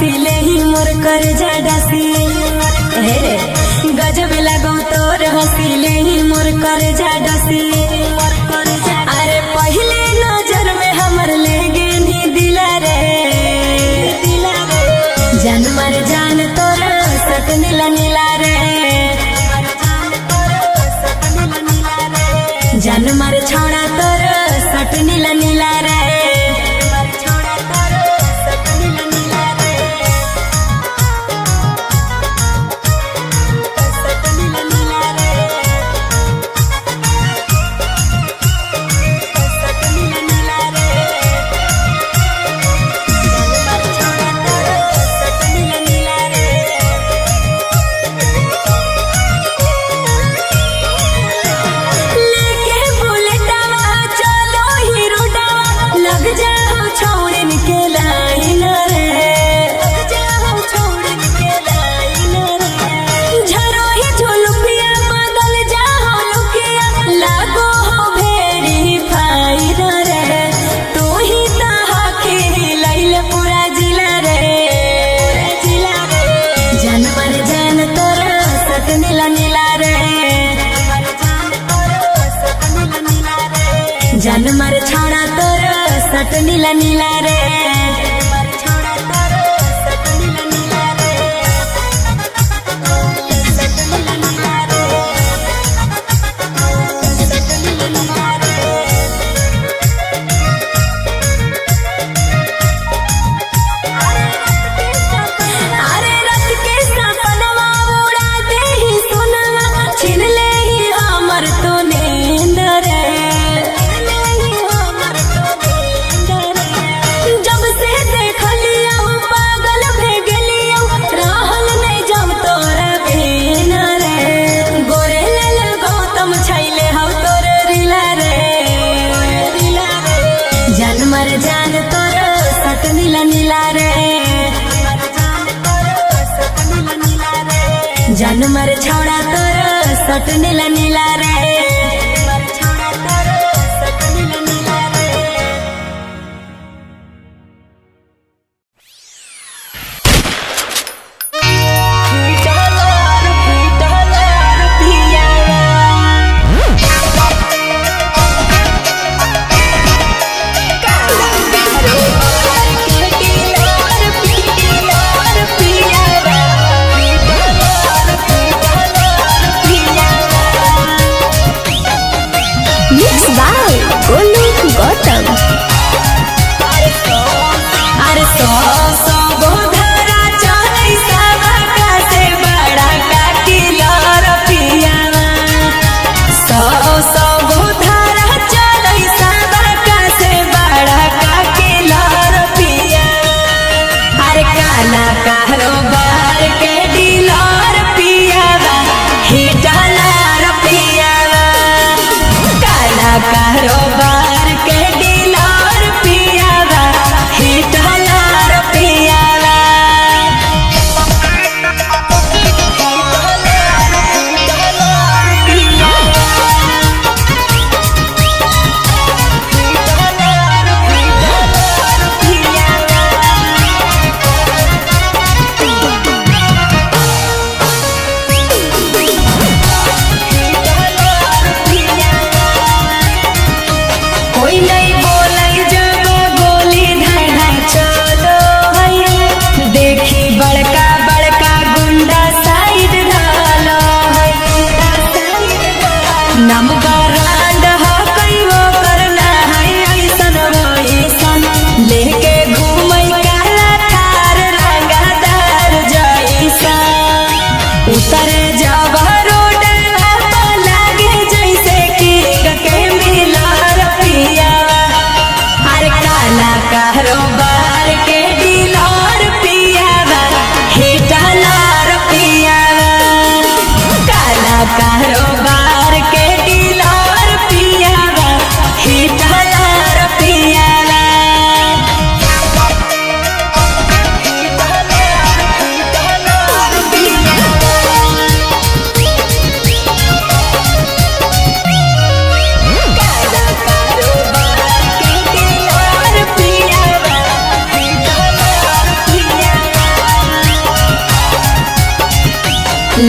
हसीले ही मोर कर जा डसी गजब लगो तोर हसीले ही मोर कर जा डसी। अरे पहले नजर में हमर ले गेनी दिला रे जान मर जान तोर सट नीला नीला रे जान मर छोड़ा तोर सट नीला नीला रे जान मर छोड़ा तोर सट नीला नीला रे जान तोर सट नीला नीला रे जान मर छोड़ा तोर सट नीला नीला रे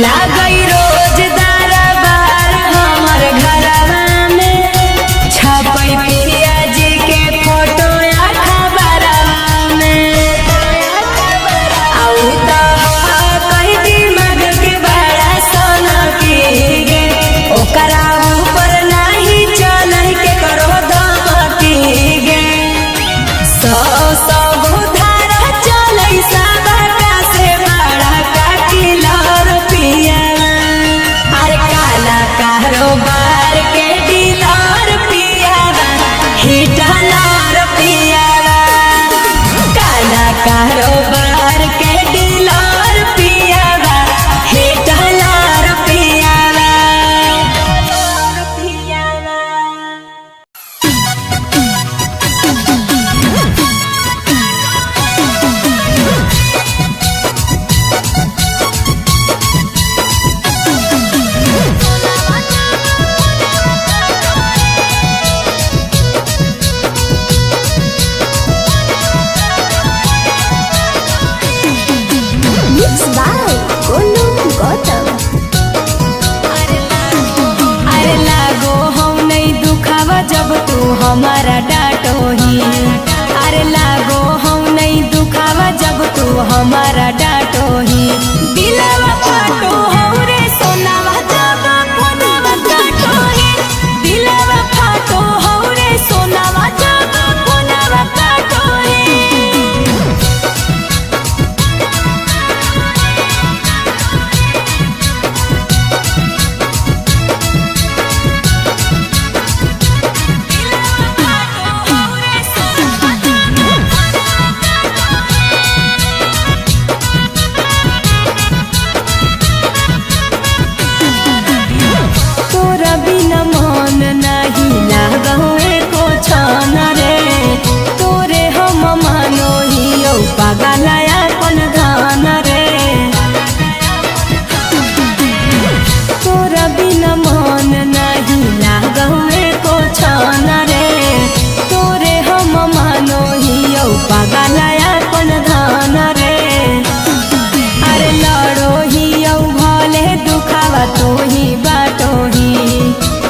लागई रोजदार बार हमर घरवा में छपई पिया जी के फोटो अखबारवा में आउ त कई दिमाग के बड़ा सोना की गे ओकरा ऊपर नहीं चलई के करो दम की गे सौ सौ बुधार चलई सबका से बड़ा काटिलर पिया अरे काला कारोबार के डीलर पिया हिटलर पिया काला कारोबार के डीलर पिया हिटलर पिया Mixed by Golu Gautam. अरे लागो हम नहीं दुखावा जब तू हमारा डांटोही अरे लागो हम नहीं दुखावा जब तू हमारा डांटोही दिलवा फाटो हो रे सोनावा जब फोनवा काटोही दिलवा फाटो हो रे सोनावा जब फोनवा काटोही तोरा बिना मन नहीं लागवे को छन रे तोरे हम मानो हियो पागलया कोन धान रे तोरा बिना मन नहीं लागवे को छन रे तोरे हम मानो हियो पागलया कोन धान रे अरे लड़ो हियो भले दुखावा तो ही बाटो ही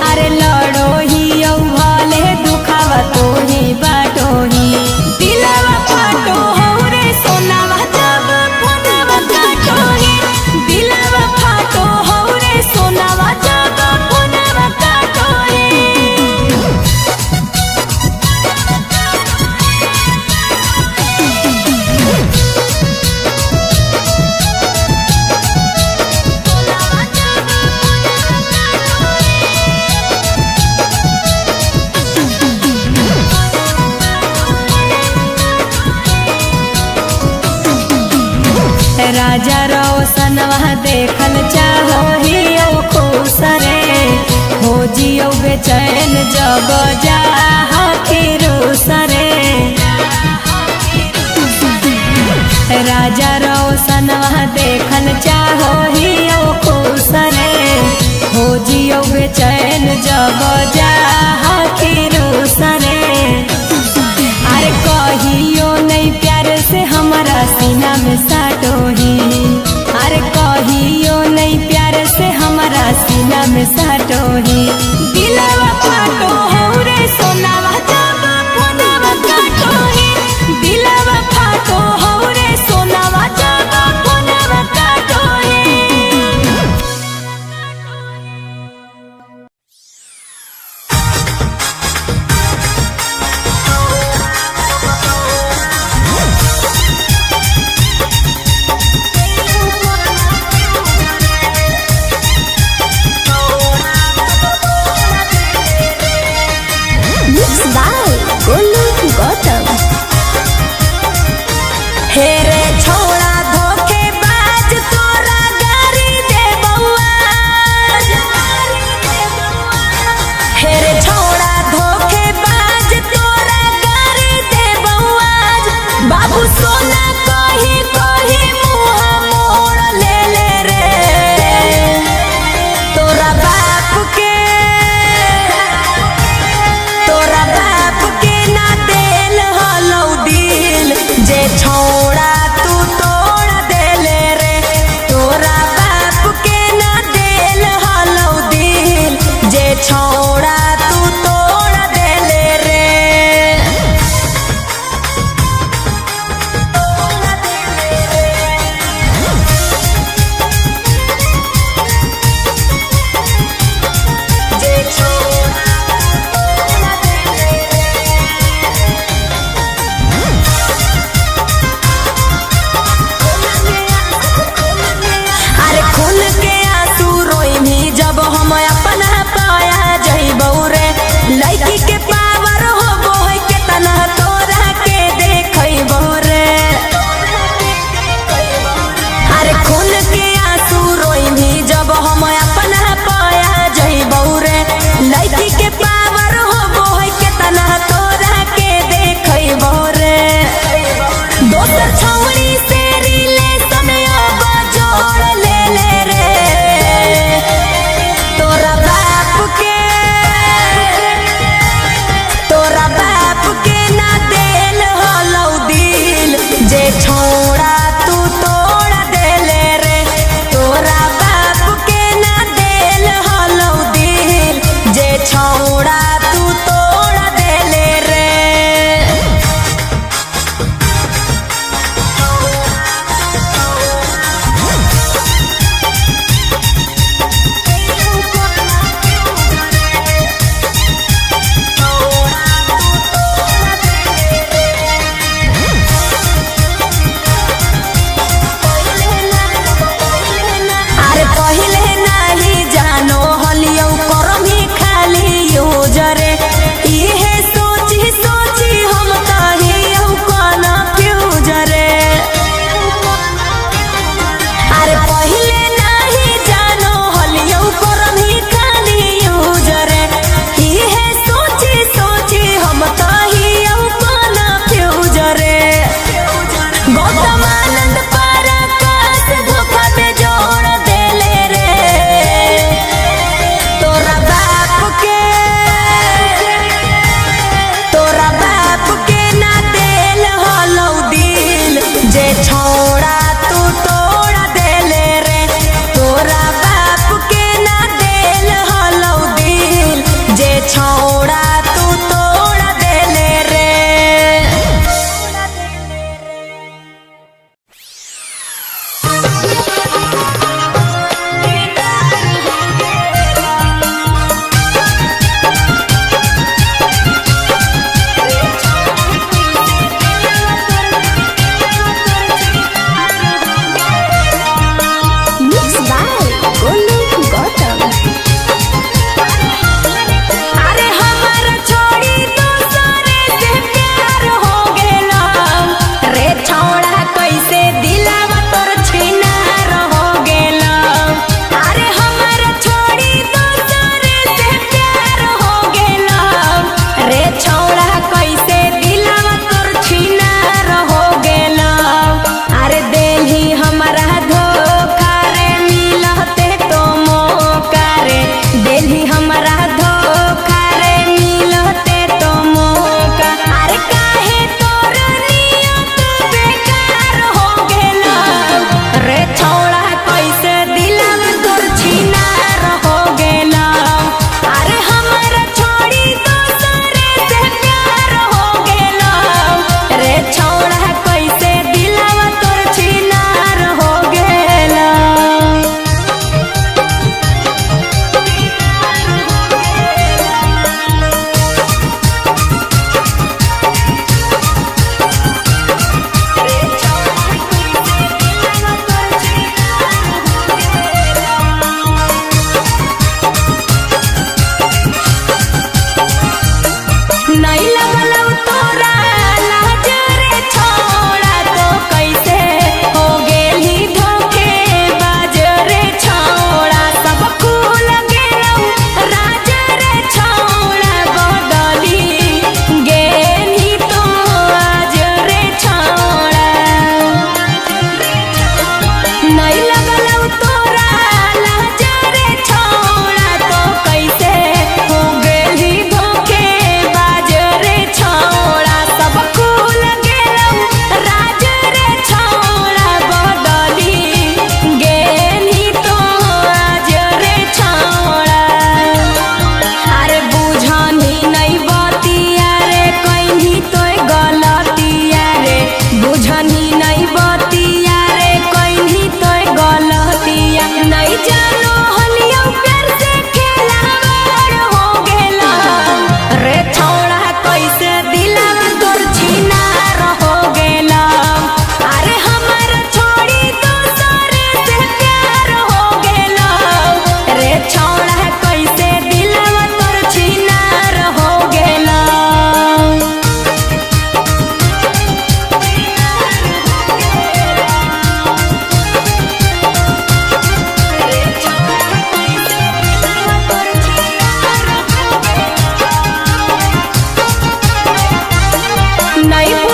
अरे लड़ो हियो भले दुखावा तो ही बाटो ही दिलवा फाटो हो रे सोनावा जब फोनवा काटो ही दिलवा फाटो हो रे सोनावा जब फोनवा काटो ही राजा रोशनवा देखल चाहो हियो खुश रे हो जियो बेचैन जब जा फिरूस रे राजा रोशनवा देखल चाहो हियो खुश रे हो जियो बेचैन जब जा फिरूस रे अरे कहियो नहीं प्यार से हमारा सीना में साटो ही अरे कहियो नहीं प्यार से हमारा सीना में साटो ही दिलवा फाटो हो रे सोनावा जब फोनवा काटो ही दिलवा फाटो हो रे सोनावा जब फोनवा काटो ही Mixed by Golu Gautam. हे रे छोड़ा धोखेबाज तोरा गारी दे बउआ हे रे छोड़ा धोखेबाज तोरा गारी दे बउआ बाबू सोना कही कही मुँह मोड़ ले रे तोरा बाप के ना देल हलौ दिल जे छोड़ा तू तोड़ देले रे तोरा बाप के नहीं